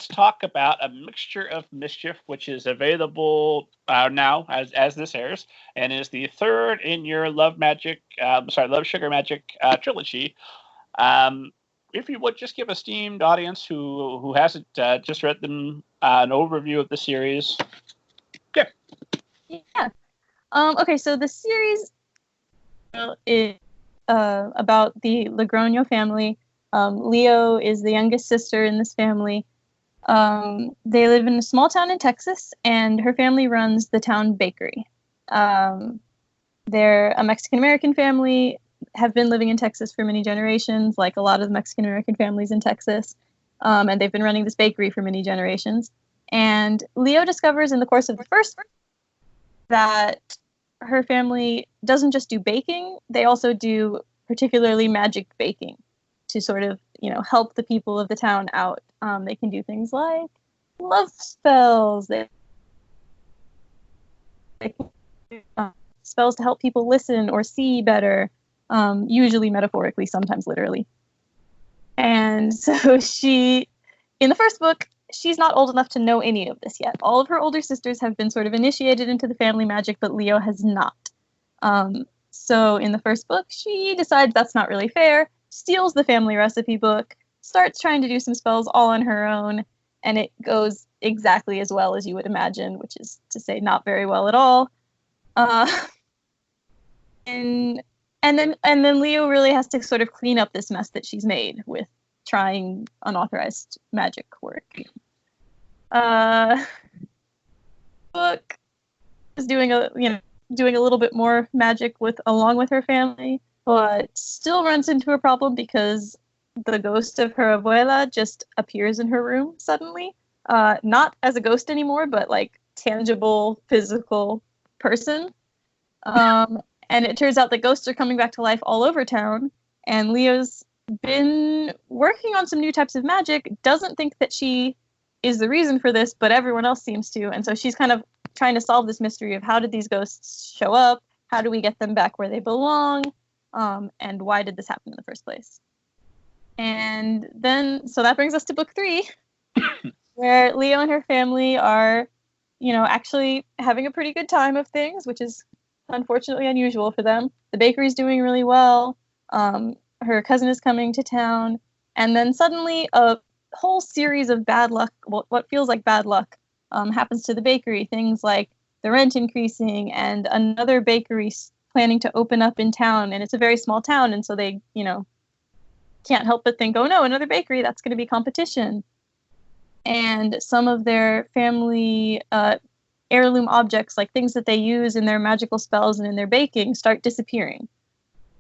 talk about A Mixture of Mischief, which is available now as this airs, and is the third in your Love Sugar Magic trilogy. If you would just give a esteemed audience who hasn't just read them an overview of the series. Yeah. Okay, so the series is about the Logroño family. Leo is the youngest sister in this family. They live in a small town in Texas, and her family runs the town bakery. They're a Mexican-American family, have been living in Texas for many generations, like a lot of Mexican-American families in Texas, and they've been running this bakery for many generations. And Leo discovers in the course of the first that her family doesn't just do baking, they also do particularly magic baking to sort of, help the people of the town out. They can do things like love spells. They can do spells to help people listen or see better, usually metaphorically, sometimes literally. And so in the first book, she's not old enough to know any of this yet. All of her older sisters have been sort of initiated into the family magic, but Leo has not. So in the first book, she decides that's not really fair, steals the family recipe book, starts trying to do some spells all on her own, and it goes exactly as well as you would imagine, which is to say not very well at all. And then Leo really has to sort of clean up this mess that she's made with trying unauthorized magic work. Book is doing a little bit more magic along with her family, but still runs into a problem because the ghost of her abuela just appears in her room suddenly. Not as a ghost anymore, but like tangible, physical person. And it turns out that ghosts are coming back to life all over town, and Leo's been working on some new types of magic, doesn't think that she is the reason for this, but everyone else seems to, and so she's kind of trying to solve this mystery of how did these ghosts show up, how do we get them back where they belong, and why did this happen in the first place. And then, so that brings us to book 3, where Leo and her family are, actually having a pretty good time of things, which is unfortunately unusual for them. The bakery's doing really well. Her cousin is coming to town, and then suddenly a whole series of bad luck, what feels like bad luck, happens to the bakery. Things like the rent increasing and another bakery planning to open up in town, and it's a very small town, and so they, can't help but think, oh no, another bakery, that's going to be competition. And some of their family heirloom objects, like things that they use in their magical spells and in their baking, start disappearing.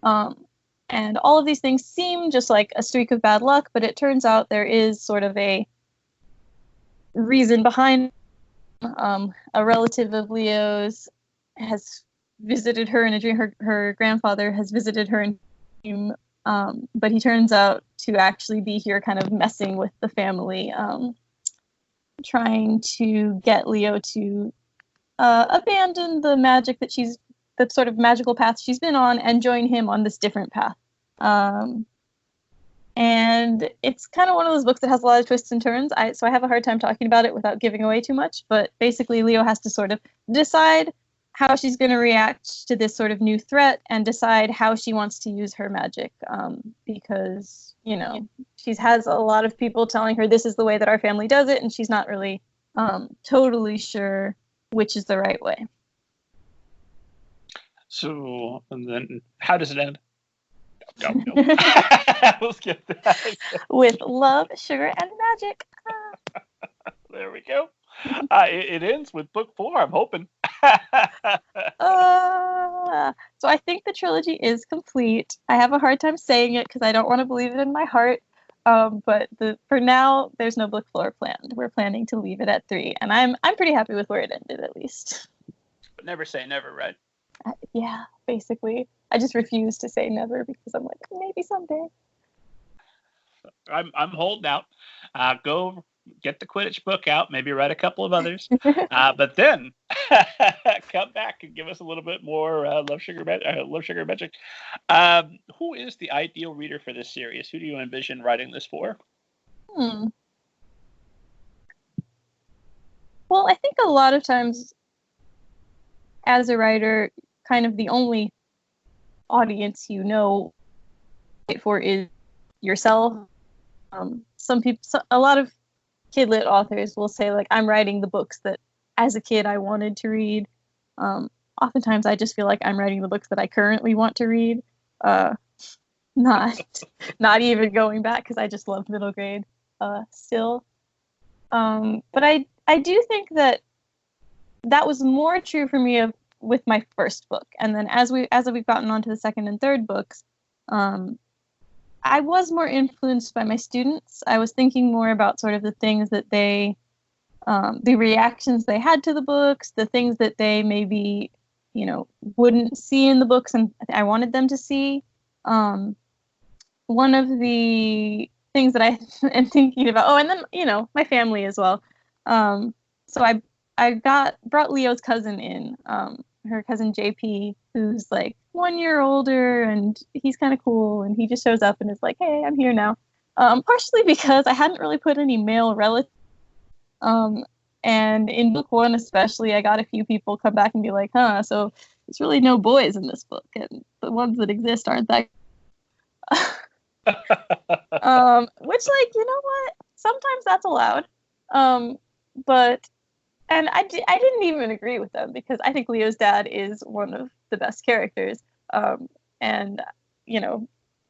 And all of these things seem just like a streak of bad luck, but it turns out there is sort of a reason behind. A relative of Leo's has visited her in a dream. Her grandfather has visited her in a dream, but he turns out to actually be here kind of messing with the family, trying to get Leo to abandon the magic that sort of magical path she's been on and join him on this different path. And it's kind of one of those books that has a lot of twists and turns. So I have a hard time talking about it without giving away too much. But basically, Leo has to sort of decide how she's going to react to this sort of new threat and decide how she wants to use her magic. Because, she has a lot of people telling her this is the way that our family does it, and she's not really totally sure which is the right way. So, and then how does it end? No. We'll skip that. With love, sugar, and magic. There we go. It ends with book 4, I'm hoping. So I think the trilogy is complete. I have a hard time saying it because I don't want to believe it in my heart. But for now, there's no book 4 planned. We're planning to leave it at 3, and I'm pretty happy with where it ended, at least. But never say never, right? Yeah, basically. I just refuse to say never because I'm like, maybe someday. I'm holding out. Go get the Quidditch book out, maybe write a couple of others, but then come back and give us a little bit more Love Sugar Magic. Who is the ideal reader for this series? Who do you envision writing this for? Well, I think a lot of times as a writer, kind of the only audience you know for is yourself. Some people, a lot of kid lit authors will say like, I'm writing the books that as a kid I wanted to read. Oftentimes I just feel like I'm writing the books that I currently want to read. Not even going back, because I just love middle grade still. But I do think that was more true for me with my first book, and then as we've gotten on to the second and third books, I was more influenced by my students. I was thinking more about sort of the things that they, the reactions they had to the books, the things that they maybe, wouldn't see in the books and I wanted them to see. One of the things that I am thinking about, and then, my family as well. So I brought Leo's cousin in, her cousin JP, who's like 1 year older, and he's kind of cool, and he just shows up and is like, hey, I'm here now. Partially because I hadn't really put any male relatives. And in book 1 especially, I got a few people come back and be like, so there's really no boys in this book, and the ones that exist aren't that. Which, like, you know what? Sometimes that's allowed. And I didn't even agree with them, because I think Leo's dad is one of the best characters. And,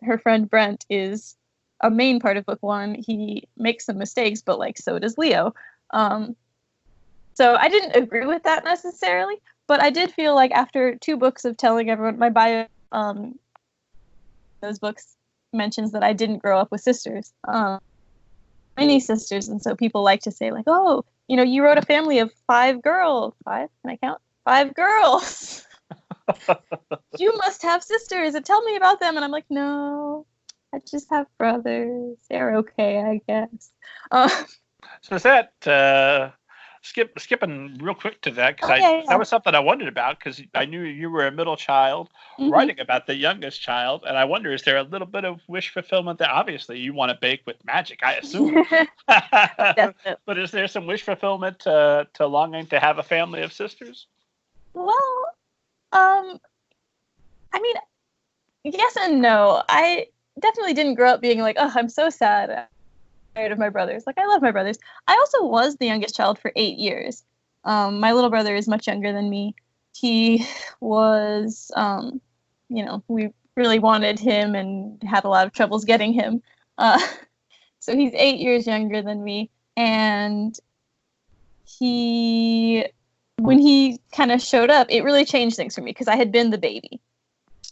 her friend Brent is a main part of book 1. He makes some mistakes, but, like, so does Leo. So I didn't agree with that necessarily, but I did feel like after 2 books of telling everyone my bio, those books mentions that I didn't grow up with sisters. Many sisters, and so people like to say, like, oh, you wrote a family of 5 girls. 5? Can I count? 5 girls. You must have sisters, and tell me about them. And I'm like, no, I just have brothers. They're okay, I guess. So is that skipping real quick to that, because that was something I wondered about, because I knew you were a middle child writing about the youngest child, and I wonder, is there a little bit of wish fulfillment there? Obviously, you want to bake with magic, I assume. But is there some wish fulfillment to longing to have a family of sisters? Well, I mean, yes and no. I definitely didn't grow up being like, oh, I'm so sad of my brothers. Like, I love my brothers. I also was the youngest child for 8 years. My little brother is much younger than me. He was, we really wanted him and had a lot of troubles getting him. So he's 8 years younger than me. And when he kind of showed up, it really changed things for me, because I had been the baby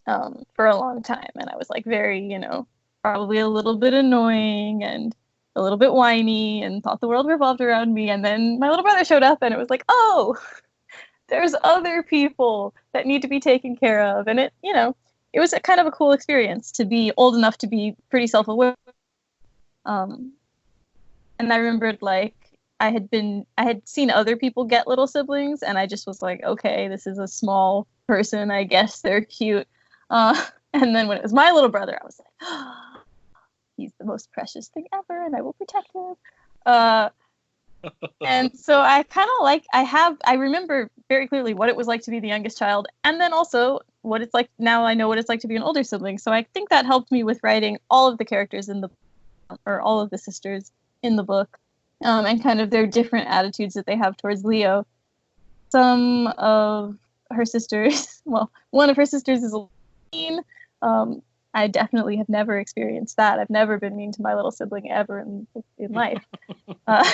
for a long time. And I was like very, probably a little bit annoying and a little bit whiny and thought the world revolved around me. And then my little brother showed up and it was like, oh, there's other people that need to be taken care of. And it was a kind of a cool experience to be old enough to be pretty self-aware. And I remembered, like, I had seen other people get little siblings, and I just was like, okay, this is a small person. I guess they're cute. And then when it was my little brother, I was like, oh, he's the most precious thing ever, and I will protect him. And so I kind of I remember very clearly what it was like to be the youngest child, and then also what it's like now. I know what it's like to be an older sibling. So I think that helped me with writing all of the characters or all of the sisters in the book, and kind of their different attitudes that they have towards Leo. Some of her sisters, well, one of her sisters is a mean. I definitely have never experienced that. I've never been mean to my little sibling ever in life. No.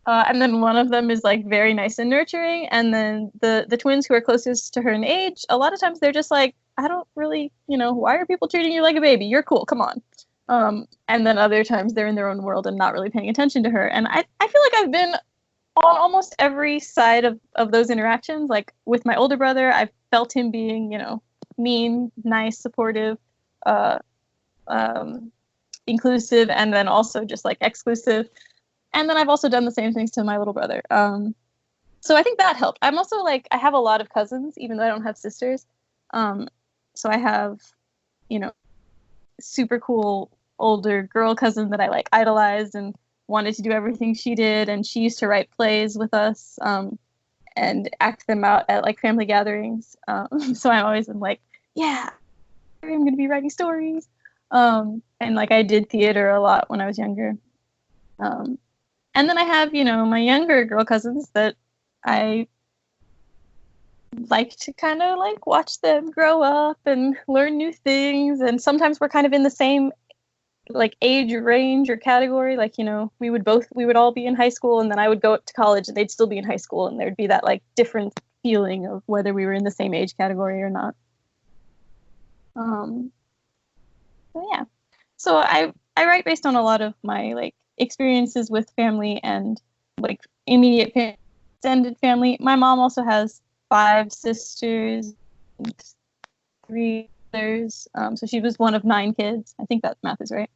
And then one of them is like very nice and nurturing. And then the twins who are closest to her in age, a lot of times they're just like, I don't really, why are people treating you like a baby? You're cool. Come on. And then other times they're in their own world and not really paying attention to her. And I feel like I've been on almost every side of those interactions. Like with my older brother, I've felt him being, mean, nice, supportive, inclusive, and then also just like exclusive. And then I've also done the same things to my little brother. So I think that helped. I'm also like, I have a lot of cousins, even though I don't have sisters. So I have, super cool older girl cousin that I like idolized, and wanted to do everything she did, and she used to write plays with us and act them out at like family gatherings. So I'm always been like, yeah, I'm going to be writing stories. And like I did theater a lot when I was younger. And then I have, my younger girl cousins that I like to kind of like watch them grow up and learn new things. And sometimes we're kind of in the same like age range or category. Like, we would all be in high school, and then I would go up to college and they'd still be in high school, and there'd be that like different feeling of whether we were in the same age category or not. So yeah. So I write based on a lot of my like experiences with family and like immediate extended family. My mom also has 5 sisters, and 3 brothers. So she was one of 9 kids. I think that math is right.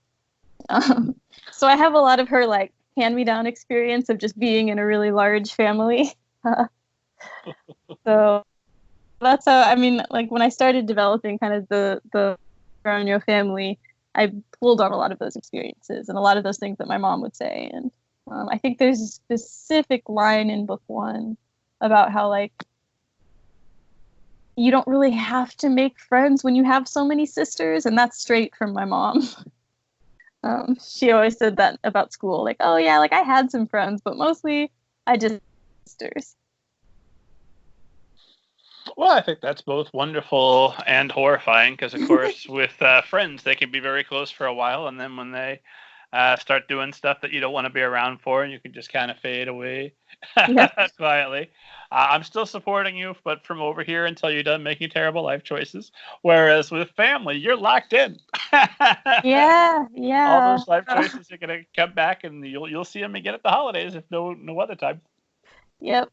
So I have a lot of her like hand-me-down experience of just being in a really large family. So that's how, I mean, like when I started developing kind of the Meriano family, I pulled on a lot of those experiences and a lot of those things that my mom would say. And I think there's a specific line in book 1 about how like you don't really have to make friends when you have so many sisters, and that's straight from my mom. She always said that about school, like, oh yeah, like I had some friends, but mostly I just sisters. Well, I think that's both wonderful and horrifying because, of course, with friends, they can be very close for a while, and then when they start doing stuff that you don't want to be around for, and you can just kind of fade away quietly. I'm still supporting you, but from over here until you're done making terrible life choices. Whereas with family, you're locked in. Yeah. All those life choices are gonna come back, and you'll see them again at the holidays, if no other time. Yep.